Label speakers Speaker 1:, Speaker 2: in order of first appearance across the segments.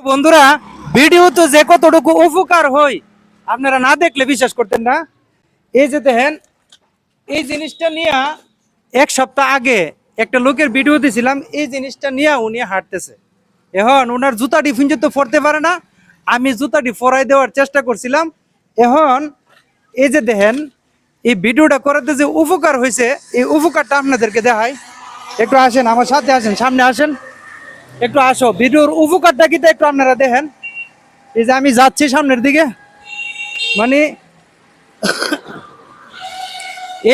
Speaker 1: বন্ধুরা, ভিডিও তো যে কতটুকু উপকার হয় আপনারা না দেখলে বিশ্বাস করতেন না। এই যে দেখেন, এই জিনিসটা নিয়ে এক সপ্তাহ আগে একটা লোকের ভিডিও দিয়েছিলাম। এই জিনিসটা নিয়ে উনি হাঁটতেছে। এখন ওনার জুতা ডিফিনজে তো পরতে পারে না, আমি জুতাটি পরাই দেওয়ার চেষ্টা করছিলাম। এখন এই যে দেখেন, এই ভিডিওটা করাতে যে উপকার হয়েছে, এই উপকারটা আপনাদেরকে দেখাই। একটু আসেন, আমার সাথে আসেন, সামনে আসেন, একটু আসো। ভিডিওর উপকারটা কি একটু আপনারা দেখেন। এই যে আমি যাচ্ছি সামনের দিকে, মানে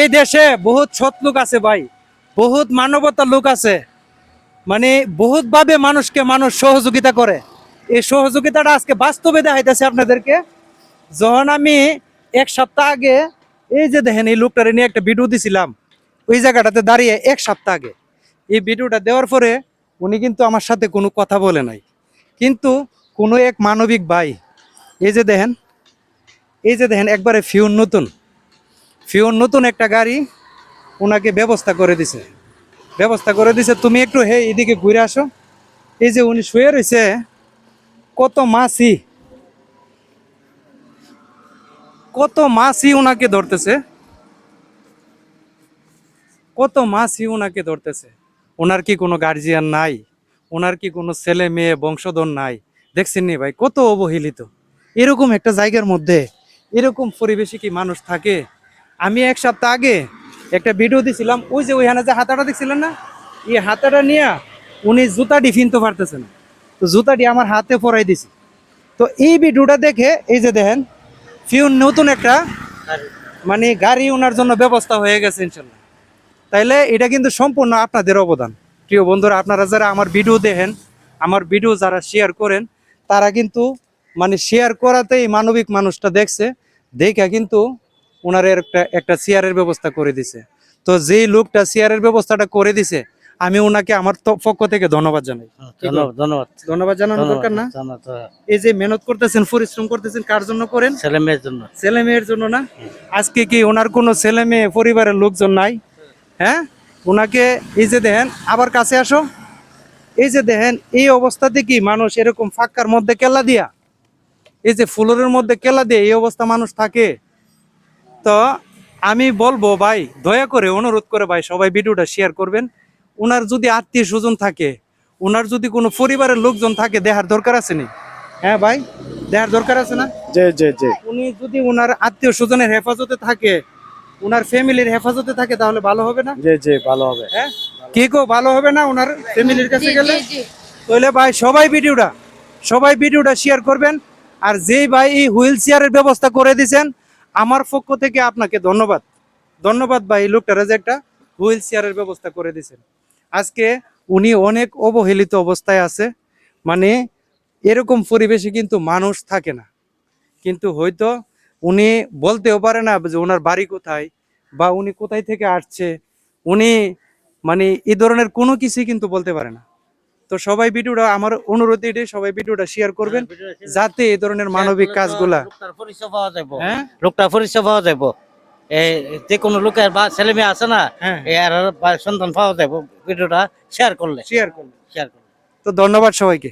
Speaker 1: এই দেশে বহুত সৎ লোক আছে ভাই, বহুত মানবতার লোক আছে, মানে বহুত ভাবে মানুষকে মানুষ সহযোগিতা করে। এই সহযোগিতাটা আজকে বাস্তবে দেখাইতেছে আপনাদেরকে। যখন আমি এক সপ্তাহ আগে এই যে দেখেন এই লোকটারে নিয়ে একটা ভিডিও দিছিলাম, ওই জায়গাটাতে দাঁড়িয়ে এক সপ্তাহ আগে এই ভিডিওটা দেওয়ার পরে উনি কিন্তু আমার সাথে কোনো কথা বলে নাই, কিন্তু কোনো এক মানবিক ভাই এই যে দেখেন, এই যে দেখেন একবারে ফিউন নতুন একটা গাড়ি ওনাকে ব্যবস্থা করে দিছে। তুমি একটু এদিকে ঘুরে আসো। এই যে উনি শুয়ে রয়েছে, কত মাছি ওনাকে ধরতেছে, ওনার কি কোনো গার্জিয়ান নাই? ওনার কি কোনো ছেলে মেয়ে বংশধর নাই? দেখছেন নি ভাই, কত অবহেলিত। এরকম একটা জায়গার মধ্যে এরকম পরিবেশে কি মানুষ থাকে? আমি এক সপ্তাহ আগে একটা ভিডিও দিছিলাম, ওই যে ওইখানে যে হাতাটা দেখছিলেন না, এই হাতাটা নিয়ে উনি জুতাটি ফিনতে পারতেছে না, তো জুতাটি আমার হাতে পরাই দিছি। তো এই ভিডিওটা দেখে এই যে দেখেন, নতুন একটা মানে গাড়ি ওনার জন্য ব্যবস্থা হয়ে গেছে ইনশাল্লাহ। তাইলে এটা কিন্তু সম্পূর্ণ আপনাদের অবদান। প্রিয় বন্ধুরা, আপনারা যারা আমার ভিডিও দেখেন, আমার ভিডিও যারা শেয়ার করেন, তারা কিন্তু মানে শেয়ার করাতেই মানবিক মানুষটা দেখছে, দেখা কিন্তু ওনার একটা চেয়ারের ব্যবস্থা করে দিছে। তো যেই লোকটা চেয়ারের ব্যবস্থাটা করে দিছে, আমি ওনাকে আমার পক্ষ থেকে ধন্যবাদ জানাই। ধন্যবাদ জানানো দরকার না? এই যে মেহনত করতেছেন, পরিশ্রম করতেছেন, কার জন্য করেন? ছেলে মেয়ের জন্য না? আজকে কি ওনার কোনো ছেলে মেয়ে পরিবারের লোকজন নাই? হ্যাঁ, ওনাকে এই যে দেখেন, আবার কাছে আসো। এই যে দেখেন, এই অবস্থাতে কি মানুষ এরকম ফাঁকার মধ্যে কেলা দিয়া, এই যে ফ্লোরের মধ্যে কেলা দিয়ে এই অবস্থা মানুষ থাকে? তো আমি বলবো ভাই, দয়া করে অনুরোধ করে ভাই, সবাই ভিডিওটা শেয়ার করবেন। ওনার যদি আত্মীয় স্বজন থাকে, ওনার যদি কোনো পরিবারের লোকজন থাকে, দেখার দরকার আছে নি? হ্যাঁ ভাই, দেখার দরকার আছে না?
Speaker 2: জি জি জি
Speaker 1: উনি যদি ওনার আত্মীয় স্বজনের হেফাজতে থাকে, ওনার ফ্যামিলির হেফাজতে থাকে, তাহলে ভালো হবে না?
Speaker 2: জি জি ভালো হবে।
Speaker 1: হ্যাঁ, কি কো, ভালো হবে না ওনার ফ্যামিলির কাছে গেলে? তাহলে ভাই সবাই ভিডিওটা শেয়ার করবেন। আর যেই ভাই এই হুইল চেয়ারের ব্যবস্থা করে দিয়েছেন, আমার পক্ষ থেকে আপনাকে ধন্যবাদ ভাই। এই লোকটারা যে একটা হুইল চেয়ারের ব্যবস্থা করে দিয়েছেন। আজকে উনি অনেক অবহেলিত অবস্থায় আছে, মানে এরকম পরিবেশে কিন্তু মানুষ থাকে না, কিন্তু হয়তো উনি বলতেও পারে না যে ওনার বাড়ি কোথায় বা উনি কোথায় থেকে আসছে। উনি মানে এই ধরনের কোনো কিছুই কিন্তু বলতে পারে না। তো সবাই ভিডিওটা, আমার অনুরোধ এটাই, সবাই ভিডিওটা শেয়ার করবেন, যাতে এই ধরনের মানবিক কাজগুলা। হ্যাঁ,
Speaker 3: লোকটার পরিচয় পাওয়া যাবো। যে কোনো লোকের বা ছেলে মেয়ে আছে না,
Speaker 1: হ্যাঁ,
Speaker 3: এর সন্তান পাওয়া যাবো ভিডিওটা শেয়ার করলে।
Speaker 1: তো ধন্যবাদ সবাইকে।